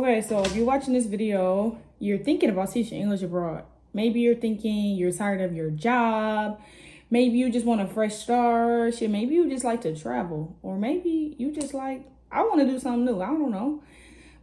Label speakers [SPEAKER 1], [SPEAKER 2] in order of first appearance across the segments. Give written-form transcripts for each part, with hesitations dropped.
[SPEAKER 1] Okay, so if you're watching this video, you're thinking about teaching English abroad. Maybe you're thinking you're tired of your job. Maybe you just want a fresh start. Shit, maybe you just like to travel. Or maybe you just like, I want to do something new. I don't know.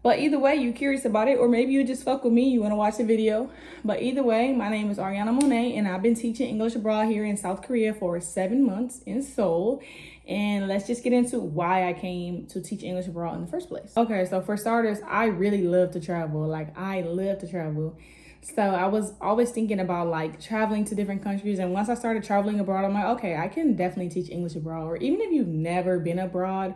[SPEAKER 1] But either way, you're curious about it. Or maybe you just fuck with me. You want to watch the video. But either way, my name is Ariana Monet. And I've been teaching English abroad here in South Korea for 7 months in Seoul. And let's just get into why I came to teach English abroad in the first place. Okay, so for starters, I really love to travel. Like, I love to travel. So I was always thinking about like traveling to different countries. And once I started traveling abroad, I'm like, okay, I can definitely teach English abroad. Or even if you've never been abroad,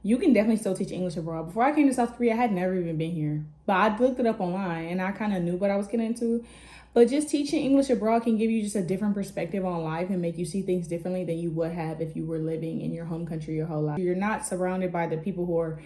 [SPEAKER 1] you can definitely still teach English abroad. Before I came to South Korea, I had never even been here. But I looked it up online and I kind of knew what I was getting into. But just teaching English abroad can give you just a different perspective on life and make you see things differently than you would have if you were living in your home country your whole life. You're not surrounded by the people who are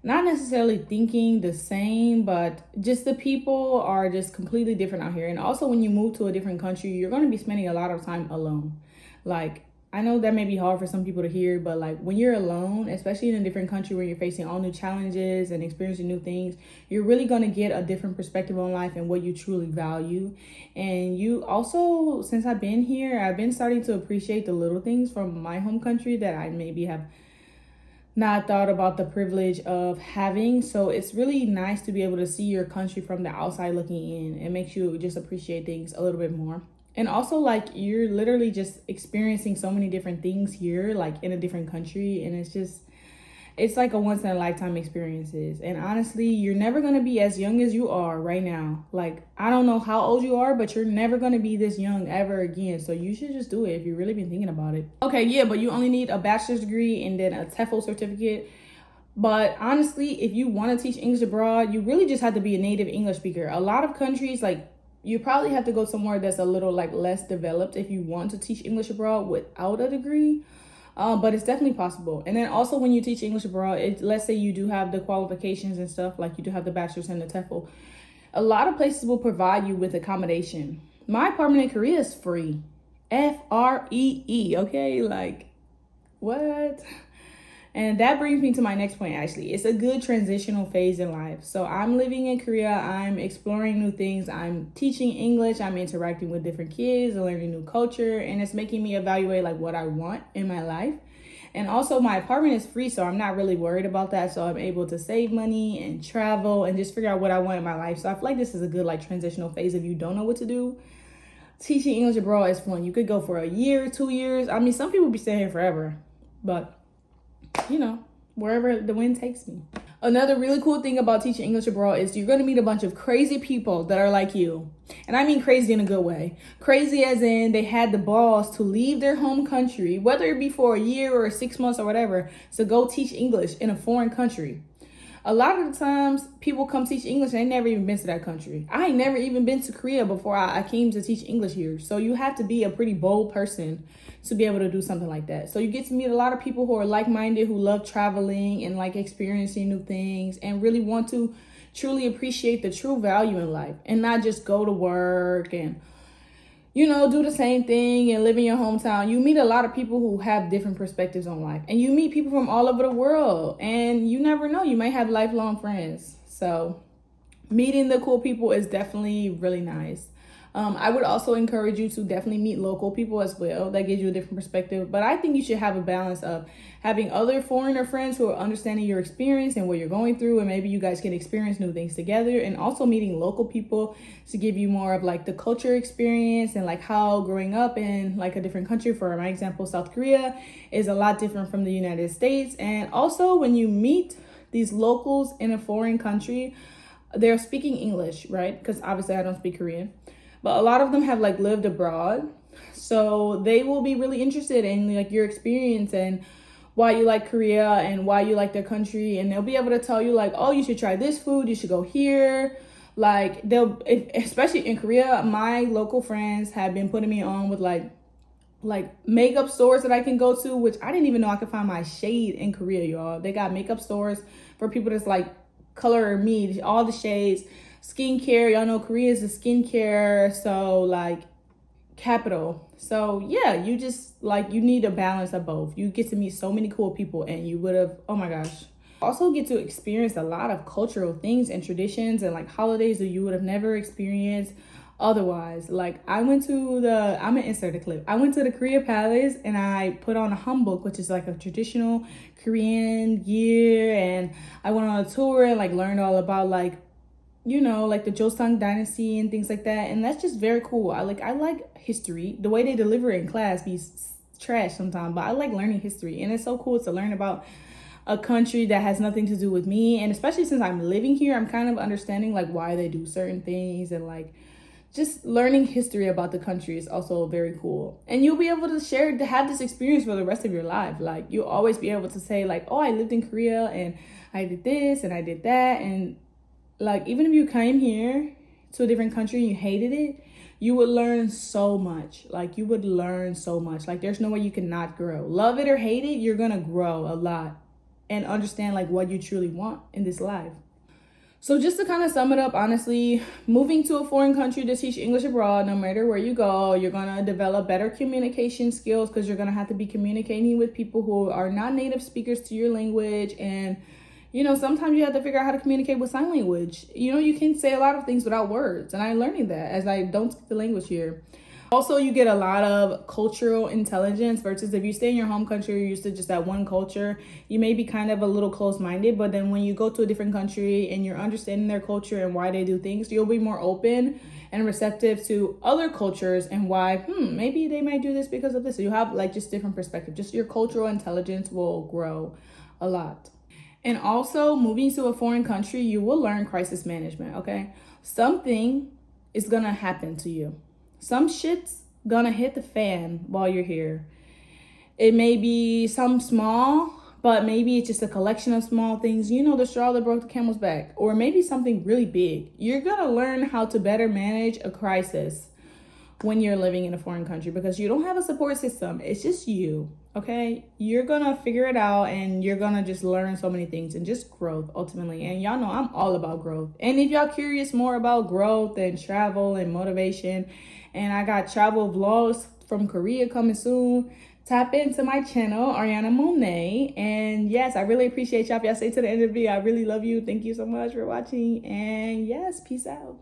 [SPEAKER 1] not necessarily thinking the same, but just the people are just completely different out here. And also when you move to a different country, you're going to be spending a lot of time alone. Like, I know that may be hard for some people to hear, but like when you're alone, especially in a different country where you're facing all new challenges and experiencing new things, you're really going to get a different perspective on life and what you truly value. And you also, since I've been here, I've been starting to appreciate the little things from my home country that I maybe have not thought about the privilege of having. So it's really nice to be able to see your country from the outside looking in. It makes you just appreciate things a little bit more. And also, like, you're literally just experiencing so many different things here, like in a different country. And it's like a once in a lifetime experiences. And honestly, you're never going to be as young as you are right now. Like, I don't know how old you are, but you're never going to be this young ever again. So you should just do it if you've really been thinking about it. Okay, yeah, but you only need a bachelor's degree and then a TEFL certificate. But honestly, if you want to teach English abroad, you really just have to be a native English speaker. A lot of countries, like, you probably have to go somewhere that's a little like less developed if you want to teach English abroad without a degree. But it's definitely possible. And then also when you teach English abroad, let's say you do have the qualifications and stuff, like you do have the bachelor's and the TEFL, a lot of places will provide you with accommodation. My apartment in Korea is free. Free, okay? Like, what? And that brings me to my next point, actually. It's a good transitional phase in life. So I'm living in Korea. I'm exploring new things. I'm teaching English. I'm interacting with different kids, learning new culture. And it's making me evaluate like what I want in my life. And also my apartment is free, so I'm not really worried about that. So I'm able to save money and travel and just figure out what I want in my life. So I feel like this is a good like transitional phase if you don't know what to do. Teaching English abroad is fun. You could go for a year, 2 years. I mean, some people be staying here forever, but you know, wherever the wind takes me. Another really cool thing about teaching English abroad is you're going to meet a bunch of crazy people that are like you. And I mean crazy in a good way. Crazy as in they had the balls to leave their home country, whether it be for a year or 6 months or whatever, to go teach English in a foreign country. A lot of the times people come teach English and they never even been to that country. I ain't never even been to Korea before I came to teach English here. So you have to be a pretty bold person to be able to do something like that. So you get to meet a lot of people who are like-minded, who love traveling and like experiencing new things and really want to truly appreciate the true value in life and not just go to work and, you know, do the same thing and live in your hometown. You meet a lot of people who have different perspectives on life, and you meet people from all over the world, and you never know, you might have lifelong friends. So meeting the cool people is definitely really nice. I would also encourage you to definitely meet local people as well. That gives you a different perspective. But I think you should have a balance of having other foreigner friends who are understanding your experience and what you're going through. And maybe you guys can experience new things together. And also meeting local people to give you more of like the culture experience and like how growing up in like a different country, for my example, South Korea, is a lot different from the United States. And also when you meet these locals in a foreign country, they're speaking English, right? Because obviously I don't speak Korean. But a lot of them have like lived abroad. So they will be really interested in like your experience and why you like Korea and why you like their country. And they'll be able to tell you like, oh, you should try this food. You should go here. Like especially in Korea, my local friends have been putting me on with like makeup stores that I can go to, which I didn't even know I could find my shade in Korea, y'all. They got makeup stores for people that's like color me, all the shades. Skincare, y'all know Korea is the skincare, so like capital. So yeah, you just like, you need a balance of both. You get to meet so many cool people and you would have, oh my gosh, Also get to experience a lot of cultural things and traditions and like holidays that you would have never experienced otherwise. Like I'm gonna insert a clip. I went to the Korea Palace and I put on a hanbok, which is like a traditional Korean gear, and I went on a tour and like learned all about like, you know, like the Joseon dynasty and things like that. And that's just very cool. I like history. The way they deliver it in class be trash sometimes, but I like learning history, and it's so cool to learn about a country that has nothing to do with me. And especially since I'm living here, I'm kind of understanding like why they do certain things, and like just learning history about the country is also very cool. And you'll be able to have this experience for the rest of your life. Like you'll always be able to say like, oh, I lived in Korea and I did this and I did that. And like even if you came here to a different country and you hated it, you would learn so much. Like you would learn so much. Like there's no way you cannot grow. Love it or hate it, you're gonna grow a lot and understand like what you truly want in this life. So just to kind of sum it up, honestly, moving to a foreign country to teach English abroad, no matter where you go, you're going to develop better communication skills because you're going to have to be communicating with people who are not native speakers to your language. And, you know, sometimes you have to figure out how to communicate with sign language. You know, you can say a lot of things without words. And I'm learning that as I don't speak the language here. Also, you get a lot of cultural intelligence versus if you stay in your home country, you're used to just that one culture, you may be kind of a little close-minded, but then when you go to a different country and you're understanding their culture and why they do things, you'll be more open and receptive to other cultures and why, maybe they might do this because of this. So you have like just different perspective. Just your cultural intelligence will grow a lot. And also moving to a foreign country, you will learn crisis management, okay? Something is gonna happen to you. Some shit's gonna hit the fan while you're here. It may be some small, but maybe it's just a collection of small things. You know, the straw that broke the camel's back. Or maybe something really big. You're gonna learn how to better manage a crisis when you're living in a foreign country because you don't have a support system. It's just you, okay? You're gonna figure it out and you're gonna just learn so many things and just growth ultimately. And y'all know I'm all about growth. And if y'all curious more about growth and travel and motivation, and I got travel vlogs from Korea coming soon, tap into my channel, Ariana Monet. And yes, I really appreciate y'all. If y'all stay to the end of the video, I really love you. Thank you so much for watching. And yes, peace out.